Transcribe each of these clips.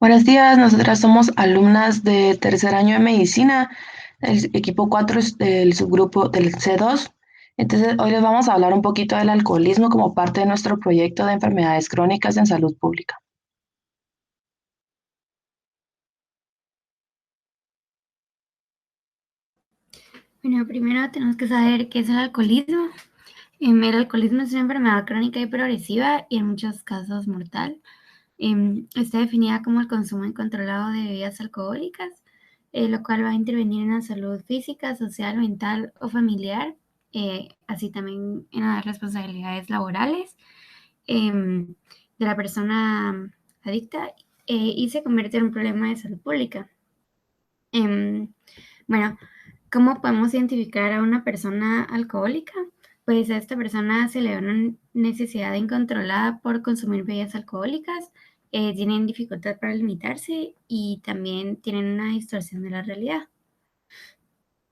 Buenos días, nosotras somos alumnas de tercer año de medicina, el equipo 4 es del subgrupo del C2. Entonces, hoy les vamos a hablar un poquito del alcoholismo como parte de nuestro proyecto de enfermedades crónicas en salud pública. Bueno, primero tenemos que saber qué es el alcoholismo. El alcoholismo es una enfermedad crónica y progresiva y en muchos casos mortal. Está definida como el consumo incontrolado de bebidas alcohólicas, lo cual va a intervenir en la salud física, social, mental o familiar, así también en las responsabilidades laborales de la persona adicta, y se convierte en un problema de salud pública. Em, bueno, ¿cómo podemos identificar a una persona alcohólica? Pues a esta persona se le da una necesidad incontrolada por consumir bebidas alcohólicas, tienen dificultad para limitarse y también tienen una distorsión de la realidad.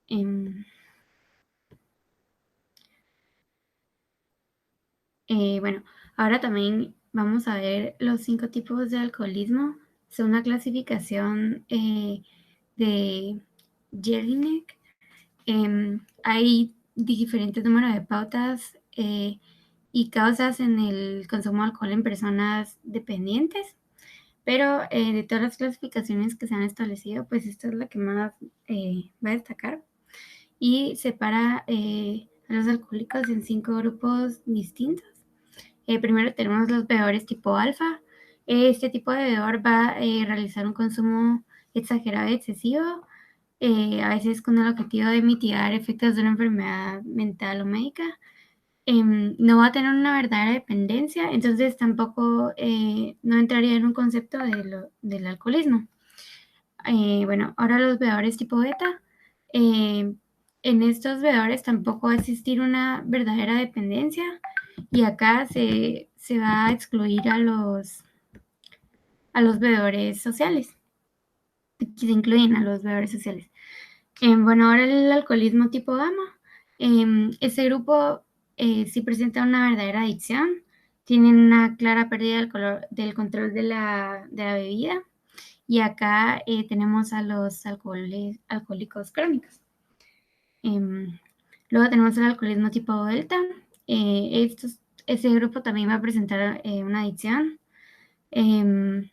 Em, bueno, ahora también vamos a ver los 5 tipos de alcoholismo. Es una clasificación de Jelinek. Hay diferentes números de pautas y causas en el consumo de alcohol en personas dependientes, pero de todas las clasificaciones que se han establecido, pues esta es la que más va a destacar y separa a los alcohólicos en 5 grupos distintos. Primero tenemos los bebedores tipo alfa. Este tipo de bebedor va a realizar un consumo exagerado y excesivo, a veces con el objetivo de mitigar efectos de una enfermedad mental o médica. No va a tener una verdadera dependencia, entonces tampoco no entraría en un concepto del alcoholismo. Bueno, ahora los bebedores tipo beta. eh, en estos bebedores tampoco va a existir una verdadera dependencia y acá se va a excluir a los bebedores sociales, que se incluyen a los bebedores sociales. Bueno, ahora el alcoholismo tipo gamma. Este grupo sí presenta una verdadera adicción, tienen una clara pérdida del control de la bebida y acá tenemos a los alcohólicos crónicos. Em, Luego tenemos el alcoholismo tipo delta. Ese grupo también va a presentar una adicción. Em,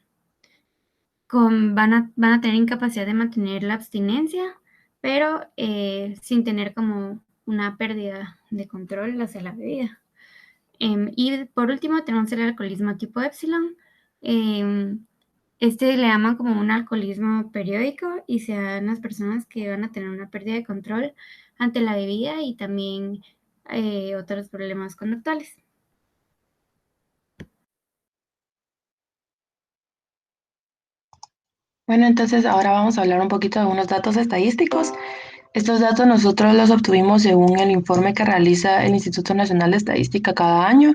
van a tener incapacidad de mantener la abstinencia, pero sin tener como una pérdida de control hacia la bebida. Y por último tenemos el alcoholismo tipo epsilon. Em, este le llaman como un alcoholismo periódico y se da en las personas que van a tener una pérdida de control ante la bebida y también otros problemas conductuales. Bueno, entonces ahora vamos a hablar un poquito de unos datos estadísticos. Estos datos nosotros los obtuvimos según el informe que realiza el Instituto Nacional de Estadística cada año.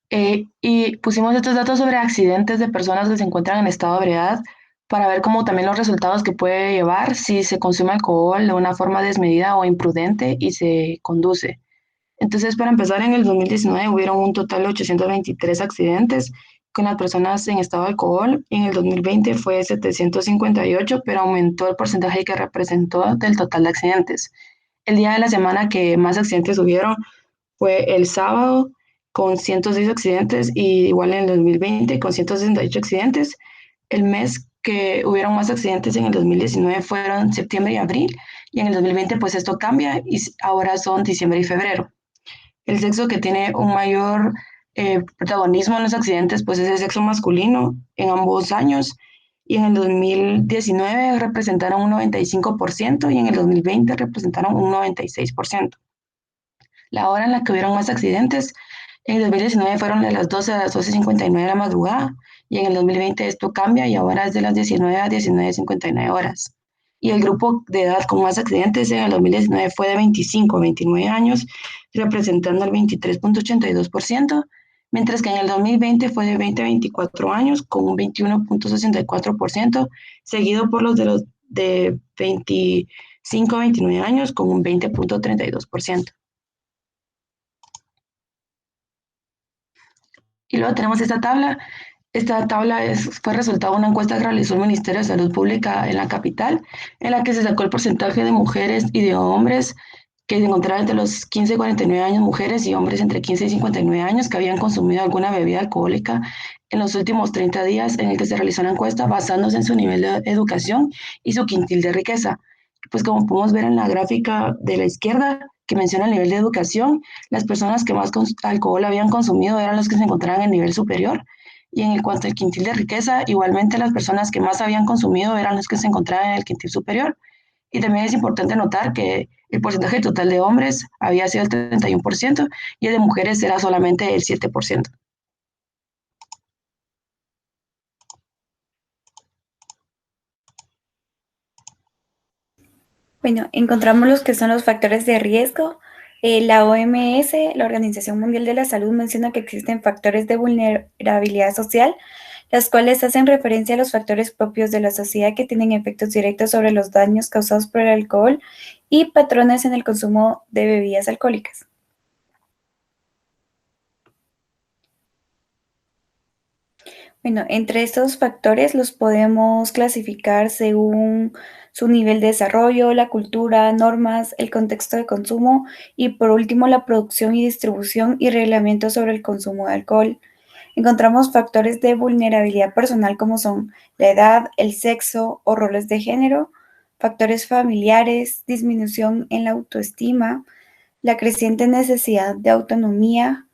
Y pusimos estos datos sobre accidentes de personas que se encuentran en estado de ebriedad para ver cómo también los resultados que puede llevar si se consume alcohol de una forma desmedida o imprudente y se conduce. Entonces, para empezar, en el 2019 hubieron un total de 823 accidentes con las personas en estado de alcohol. En el 2020 fue 758, pero aumentó el porcentaje que representó del total de accidentes. El día de la semana que más accidentes hubieron fue el sábado con 106 accidentes y igual en el 2020 con 168 accidentes. El mes que hubieron más accidentes en el 2019 fueron septiembre y abril y en el 2020 pues esto cambia y ahora son diciembre y febrero. El sexo que tiene un mayor protagonismo en los accidentes pues es el sexo masculino en ambos años y en el 2019 representaron un 95% y en el 2020 representaron un 96%. La hora en la que hubieron más accidentes en el 2019 fueron de las 12 a las 12:59 de la madrugada y en el 2020 esto cambia y ahora es de las 19 a 19:59 horas. Y el grupo de edad con más accidentes en el 2019 fue de 25 a 29 años, representando el 23,82%, mientras que en el 2020 fue de 20 a 24 años con un 21,64%, seguido por los de 25 a 29 años con un 20,32%. Y luego tenemos esta tabla Esta tabla fue resultado de una encuesta que realizó el Ministerio de Salud Pública en la capital, en la que se sacó el porcentaje de mujeres y de hombres que se encontraban entre los 15 y 49 años, mujeres y hombres entre 15 y 59 años que habían consumido alguna bebida alcohólica en los últimos 30 días, en el que se realizó una encuesta basándose en su nivel de educación y su quintil de riqueza. Pues como podemos ver en la gráfica de la izquierda, que menciona el nivel de educación, las personas que más alcohol habían consumido eran las que se encontraban en el nivel superior. Y en cuanto al quintil de riqueza, igualmente las personas que más habían consumido eran las que se encontraban en el quintil superior. Y también es importante notar que el porcentaje total de hombres había sido el 31% y el de mujeres era solamente el 7%. Bueno, encontramos los que son los factores de riesgo. La OMS, la Organización Mundial de la Salud, menciona que existen factores de vulnerabilidad social, las cuales hacen referencia a los factores propios de la sociedad que tienen efectos directos sobre los daños causados por el alcohol y patrones en el consumo de bebidas alcohólicas. Bueno, entre estos factores los podemos clasificar según su nivel de desarrollo, la cultura, normas, el contexto de consumo y por último la producción y distribución y reglamentos sobre el consumo de alcohol. Encontramos factores de vulnerabilidad personal como son la edad, el sexo o roles de género, factores familiares, disminución en la autoestima, la creciente necesidad de autonomía,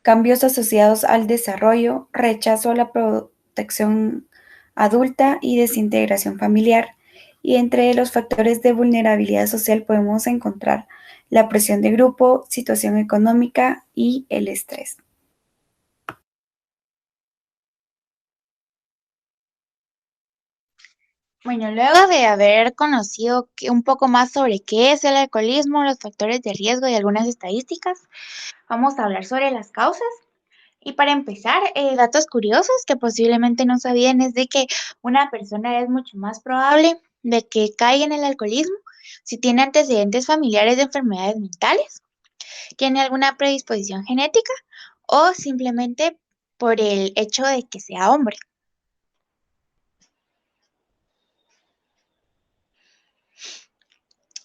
cambios asociados al desarrollo, rechazo a la protección adulta y desintegración familiar. Y entre los factores de vulnerabilidad social podemos encontrar la presión de grupo, situación económica y el estrés. Bueno, luego de haber conocido un poco más sobre qué es el alcoholismo, los factores de riesgo y algunas estadísticas, vamos a hablar sobre las causas. Y para empezar, datos curiosos que posiblemente no sabían es de que una persona es mucho más probable de que caiga en el alcoholismo si tiene antecedentes familiares de enfermedades mentales, tiene alguna predisposición genética o simplemente por el hecho de que sea hombre.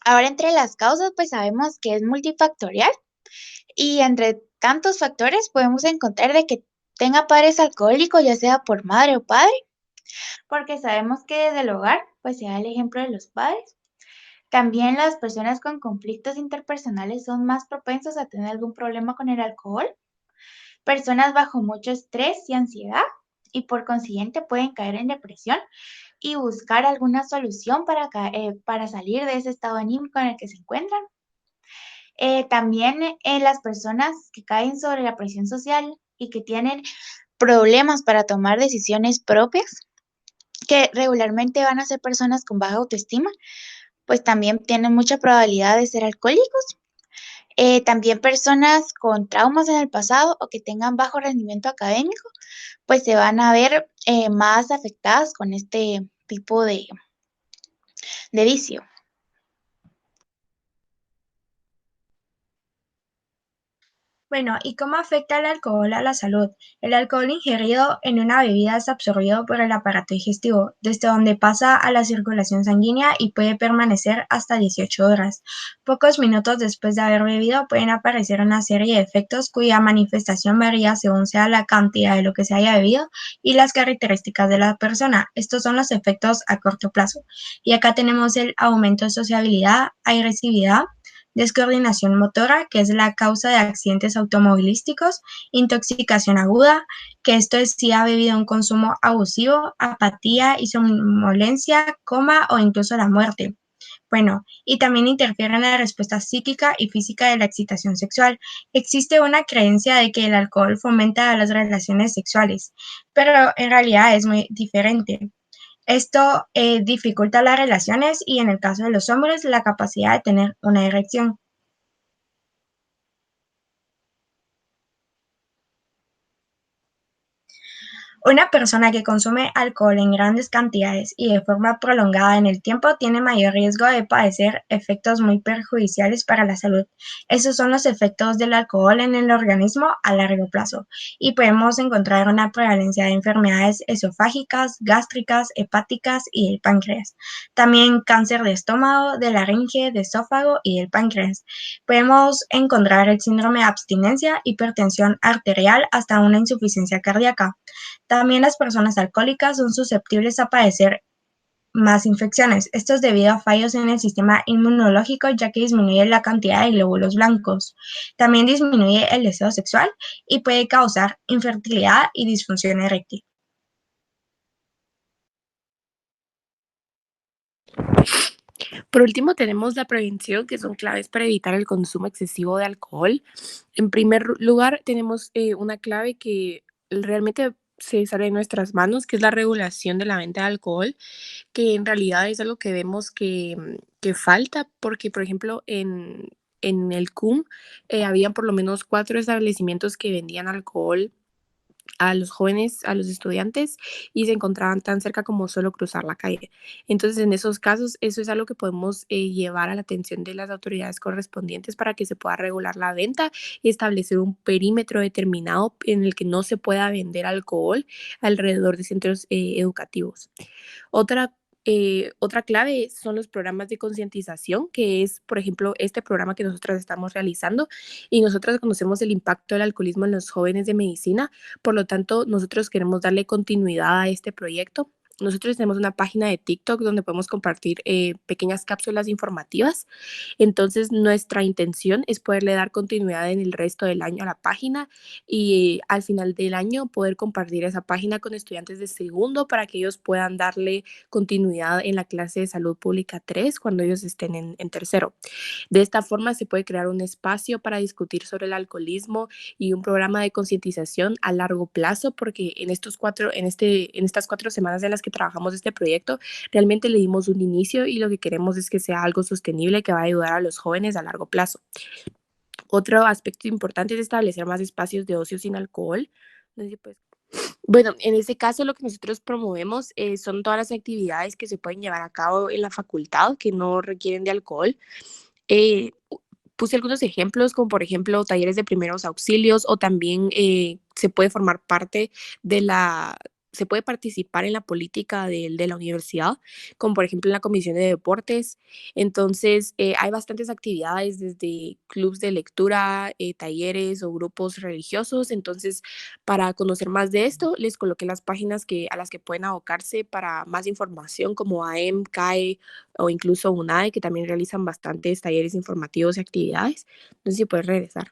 Ahora, entre las causas, pues sabemos que es multifactorial y entre tantos factores podemos encontrar de que tenga padres alcohólicos, ya sea por madre o padre, porque sabemos que desde el hogar, pues se da el ejemplo de los padres. También las personas con conflictos interpersonales son más propensos a tener algún problema con el alcohol. Personas bajo mucho estrés y ansiedad y por consiguiente pueden caer en depresión y buscar alguna solución para salir de ese estado anímico en el que se encuentran. También las personas que caen sobre la presión social y que tienen problemas para tomar decisiones propias, que regularmente van a ser personas con baja autoestima, pues también tienen mucha probabilidad de ser alcohólicos. También personas con traumas en el pasado o que tengan bajo rendimiento académico, pues se van a ver más afectadas con este tipo de vicio. Bueno, ¿y cómo afecta el alcohol a la salud? El alcohol ingerido en una bebida es absorbido por el aparato digestivo, desde donde pasa a la circulación sanguínea y puede permanecer hasta 18 horas. Pocos minutos después de haber bebido pueden aparecer una serie de efectos cuya manifestación varía según sea la cantidad de lo que se haya bebido y las características de la persona. Estos son los efectos a corto plazo. Y acá tenemos el aumento de sociabilidad, agresividad, descoordinación motora, que es la causa de accidentes automovilísticos, intoxicación aguda, que esto es si ha bebido un consumo abusivo, apatía y somnolencia, coma o incluso la muerte. Bueno, y también interfiere en la respuesta psíquica y física de la excitación sexual. Existe una creencia de que el alcohol fomenta las relaciones sexuales, pero en realidad es muy diferente. Esto dificulta las relaciones y en el caso de los hombres la capacidad de tener una erección. Una persona que consume alcohol en grandes cantidades y de forma prolongada en el tiempo tiene mayor riesgo de padecer efectos muy perjudiciales para la salud. Esos son los efectos del alcohol en el organismo a largo plazo y podemos encontrar una prevalencia de enfermedades esofágicas, gástricas, hepáticas y del páncreas. También cáncer de estómago, de laringe, de esófago y del páncreas. Podemos encontrar el síndrome de abstinencia, hipertensión arterial hasta una insuficiencia cardíaca. También las personas alcohólicas son susceptibles a padecer más infecciones. Esto es debido a fallos en el sistema inmunológico, ya que disminuye la cantidad de glóbulos blancos. También disminuye el deseo sexual y puede causar infertilidad y disfunción eréctil. Por último, tenemos la prevención, que son claves para evitar el consumo excesivo de alcohol. En primer lugar, tenemos una clave que realmente se sale de nuestras manos, que es la regulación de la venta de alcohol, que en realidad es algo que vemos que falta, porque, por ejemplo, en el CUM habían por lo menos 4 establecimientos que vendían alcohol a los jóvenes, a los estudiantes, y se encontraban tan cerca como solo cruzar la calle. Entonces, en esos casos, eso es algo que podemos llevar a la atención de las autoridades correspondientes para que se pueda regular la venta y establecer un perímetro determinado en el que no se pueda vender alcohol alrededor de centros educativos. Otra clave son los programas de concientización, que es, por ejemplo, este programa que nosotras estamos realizando, y nosotros conocemos el impacto del alcoholismo en los jóvenes de medicina. Por lo tanto, nosotros queremos darle continuidad a este proyecto. Nosotros tenemos una página de TikTok donde podemos compartir pequeñas cápsulas informativas. Entonces, nuestra intención es poderle dar continuidad en el resto del año a la página y al final del año poder compartir esa página con estudiantes de segundo para que ellos puedan darle continuidad en la clase de salud pública 3 cuando ellos estén en tercero. De esta forma se puede crear un espacio para discutir sobre el alcoholismo y un programa de concientización a largo plazo, porque en estas 4 semanas en las que trabajamos este proyecto, realmente le dimos un inicio y lo que queremos es que sea algo sostenible que va a ayudar a los jóvenes a largo plazo. Otro aspecto importante es establecer más espacios de ocio sin alcohol. No sé si puedes. Bueno, en este caso lo que nosotros promovemos son todas las actividades que se pueden llevar a cabo en la facultad que no requieren de alcohol. Puse algunos ejemplos, como por ejemplo talleres de primeros auxilios, o también se puede formar parte se puede participar en la política de la universidad, como por ejemplo en la comisión de deportes. Entonces, hay bastantes actividades, desde clubs de lectura, talleres o grupos religiosos. Entonces, para conocer más de esto, les coloqué las páginas a las que pueden abocarse para más información, como AEM, CAE o incluso UNAE, que también realizan bastantes talleres informativos y actividades. No sé si puedes regresar.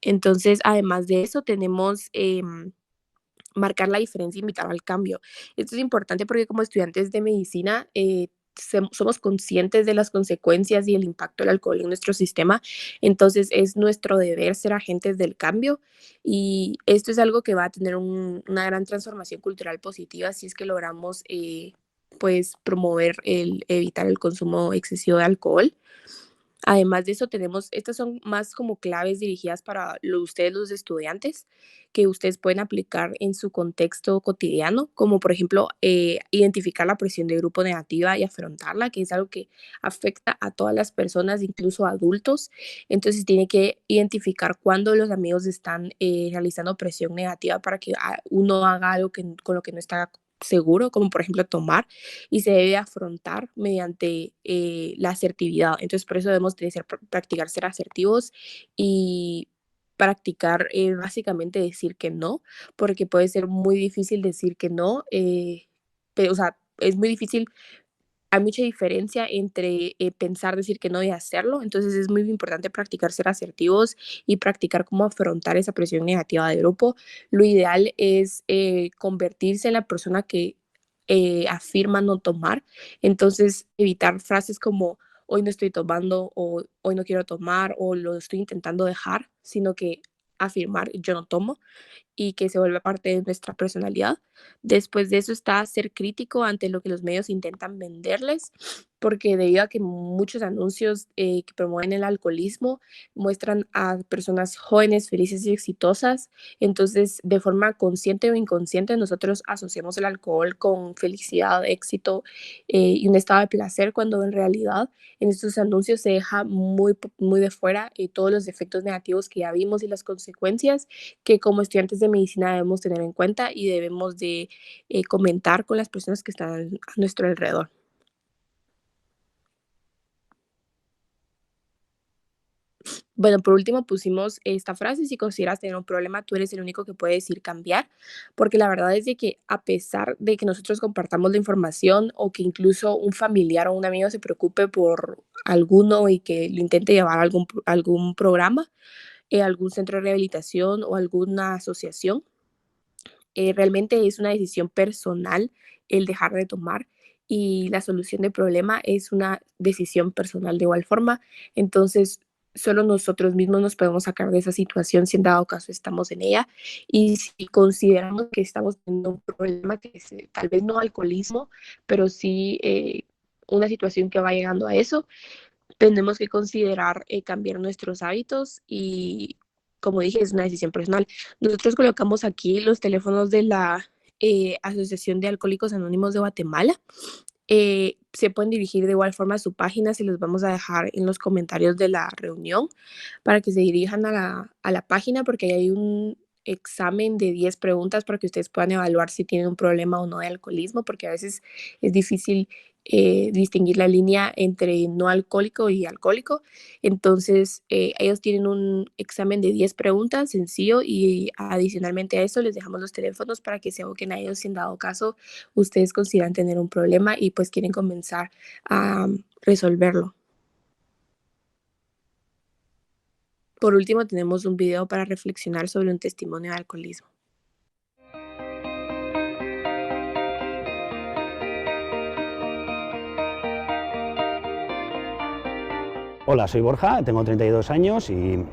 Entonces, además de eso, tenemos marcar la diferencia e invitar al cambio. Esto es importante porque como estudiantes de medicina somos conscientes de las consecuencias y el impacto del alcohol en nuestro sistema. Entonces es nuestro deber ser agentes del cambio, y esto es algo que va a tener una gran transformación cultural positiva si es que logramos pues promover evitar el consumo excesivo de alcohol. Además de eso, estas son más como claves dirigidas para ustedes los estudiantes, que ustedes pueden aplicar en su contexto cotidiano, como por ejemplo, identificar la presión de grupo negativa y afrontarla, que es algo que afecta a todas las personas, incluso a adultos. Entonces tiene que identificar cuándo los amigos están realizando presión negativa para que uno haga algo con lo que no está seguro, como por ejemplo tomar, y se debe afrontar mediante la asertividad. Entonces, por eso debemos practicar ser asertivos y practicar básicamente decir que no, porque puede ser muy difícil decir que no, pero, o sea, es muy difícil. Hay mucha diferencia entre pensar, decir que no y hacerlo. Entonces es muy importante practicar ser asertivos y practicar cómo afrontar esa presión negativa de grupo. Lo ideal es convertirse en la persona que afirma no tomar. Entonces evitar frases como hoy no estoy tomando, o hoy no quiero tomar, o lo estoy intentando dejar, sino que afirmar yo no tomo, y que se vuelva parte de nuestra personalidad. Después de eso está ser crítico ante lo que los medios intentan venderles. porque debido a que muchos anuncios que promueven el alcoholismo muestran a personas jóvenes, felices y exitosas, entonces de forma consciente o inconsciente nosotros asociamos el alcohol con felicidad, éxito y un estado de placer, cuando en realidad en estos anuncios se deja muy de fuera todos los efectos negativos que ya vimos y las consecuencias que como estudiantes de medicina debemos tener en cuenta y debemos de comentar con las personas que están a nuestro alrededor. Bueno, por último pusimos esta frase: si consideras tener un problema, tú eres el único que puede decir cambiar, porque la verdad es de que a pesar de que nosotros compartamos la información o que incluso un familiar o un amigo se preocupe por alguno y que lo intente llevar a algún programa, algún centro de rehabilitación o alguna asociación, realmente es una decisión personal el dejar de tomar y la solución del problema es una decisión personal de igual forma. Entonces, solo nosotros mismos nos podemos sacar de esa situación si en dado caso estamos en ella. Y si consideramos que estamos teniendo un problema que es tal vez no alcoholismo, pero sí una situación que va llegando a eso, tenemos que considerar cambiar nuestros hábitos y, como dije, es una decisión personal. Nosotros colocamos aquí los teléfonos de la Asociación de Alcohólicos Anónimos de Guatemala. Se pueden dirigir de igual forma a su página, se los vamos a dejar en los comentarios de la reunión para que se dirijan a la página, porque ahí hay un examen de 10 preguntas para que ustedes puedan evaluar si tienen un problema o no de alcoholismo, porque a veces es difícil distinguir la línea entre no alcohólico y alcohólico. Entonces, ellos tienen un examen de 10 preguntas sencillo y adicionalmente a eso les dejamos los teléfonos para que se aboquen a ellos si en dado caso ustedes consideran tener un problema y pues quieren comenzar a resolverlo. Por último, tenemos un video para reflexionar sobre un testimonio de alcoholismo. Hola, soy Borja, tengo 32 años y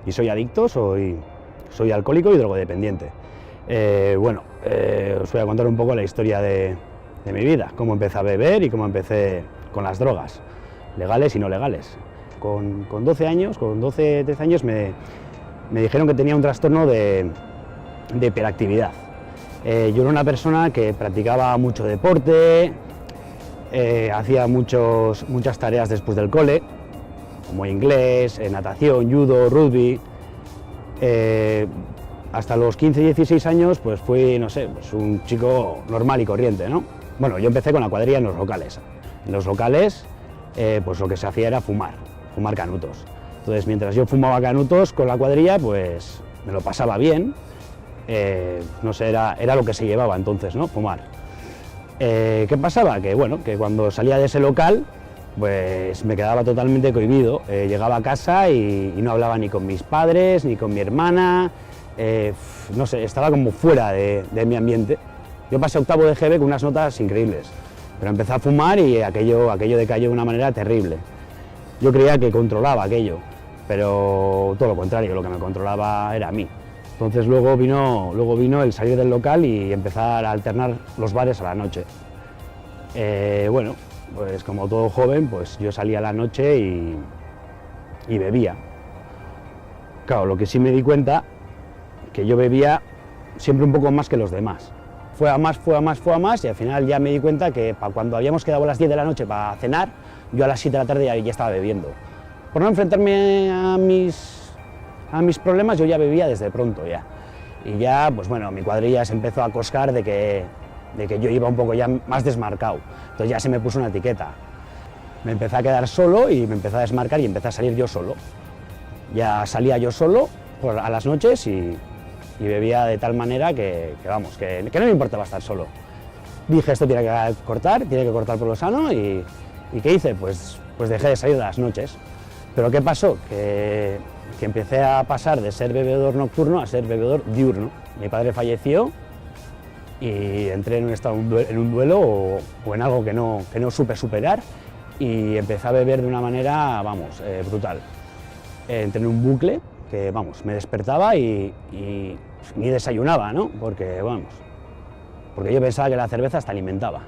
soy adicto, soy alcohólico y drogodependiente. Os voy a contar un poco la historia de mi vida, cómo empecé a beber y cómo empecé con las drogas, legales y no legales. Con 13 años me dijeron que tenía un trastorno de hiperactividad. Yo era una persona que practicaba mucho deporte, hacía muchas tareas después del cole, como inglés, natación, judo, rugby. Hasta los 15-16 años pues fui, no sé, pues un chico normal y corriente, ¿no? Bueno, yo empecé con la cuadrilla en los locales. En los locales pues lo que se hacía era fumar canutos. Entonces, mientras yo fumaba canutos con la cuadrilla, pues me lo pasaba bien. No sé, era lo que se llevaba entonces, ¿no? Fumar. ¿Qué pasaba? Que bueno, que cuando salía de ese local, pues me quedaba totalmente cohibido. Llegaba a casa y no hablaba ni con mis padres, ni con mi hermana. No sé, estaba como fuera de mi ambiente. Yo pasé octavo de GB con unas notas increíbles, pero empecé a fumar y aquello decayó de una manera terrible. Yo creía que controlaba aquello, pero todo lo contrario, lo que me controlaba era a mí. Entonces luego vino el salir del local y empezar a alternar los bares a la noche. Bueno, pues como todo joven, pues yo salía a la noche y bebía. Claro, lo que sí me di cuenta, que yo bebía siempre un poco más que los demás. Fue a más y al final ya me di cuenta que cuando habíamos quedado a las 10 de la noche para cenar, yo a las 7 de la tarde ya estaba bebiendo. Por no enfrentarme a mis problemas, yo ya bebía desde pronto ya. Y ya, pues bueno, mi cuadrilla se empezó a coscar de que yo iba un poco ya más desmarcado. Entonces ya se me puso una etiqueta. Me empecé a quedar solo y me empecé a desmarcar y empecé a salir yo solo. Ya salía yo solo a las noches y bebía de tal manera que no me importaba estar solo. Dije, esto tiene que cortar por lo sano y ¿qué hice? Pues dejé de salir de las noches. Pero ¿qué pasó? Que empecé a pasar de ser bebedor nocturno a ser bebedor diurno. Mi padre falleció y entré en un duelo o en algo que no supe superar y empecé a beber de una manera, brutal. Entré en un bucle que, me despertaba y ni desayunaba, ¿no? Porque yo pensaba que la cerveza hasta alimentaba.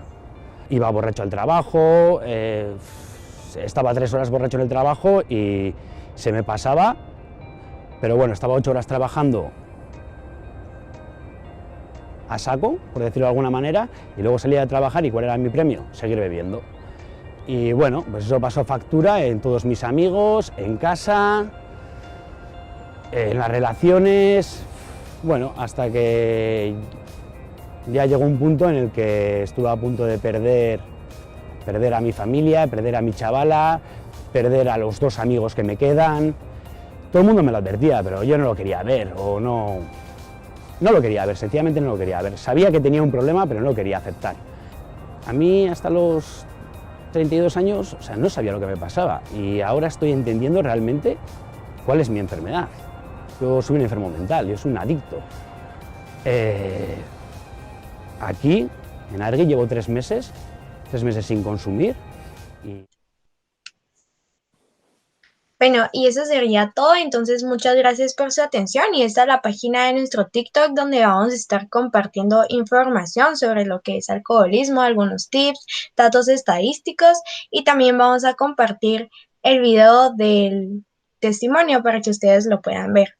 iba borracho al trabajo, estaba 3 horas borracho en el trabajo y se me pasaba, pero bueno, estaba 8 horas trabajando a saco, por decirlo de alguna manera, y luego salía a trabajar y ¿cuál era mi premio? Seguir bebiendo. Y bueno, pues eso pasó factura en todos mis amigos, en casa, en las relaciones, bueno, hasta que ya llegó un punto en el que estuve a punto de perder a mi familia, perder a mi chavala, perder a los 2 amigos que me quedan. Todo el mundo me lo advertía, pero yo no lo quería ver, o no lo quería ver, sencillamente no lo quería ver. Sabía que tenía un problema, pero no lo quería aceptar. A mí hasta los 32 años, o sea, no sabía lo que me pasaba, y ahora estoy entendiendo realmente cuál es mi enfermedad. Yo soy un enfermo mental, yo soy un adicto. Aquí, en Argui, llevo 3 meses sin consumir. Bueno, y eso sería todo. Entonces, muchas gracias por su atención. Y esta es la página de nuestro TikTok donde vamos a estar compartiendo información sobre lo que es alcoholismo, algunos tips, datos estadísticos y también vamos a compartir el video del testimonio para que ustedes lo puedan ver.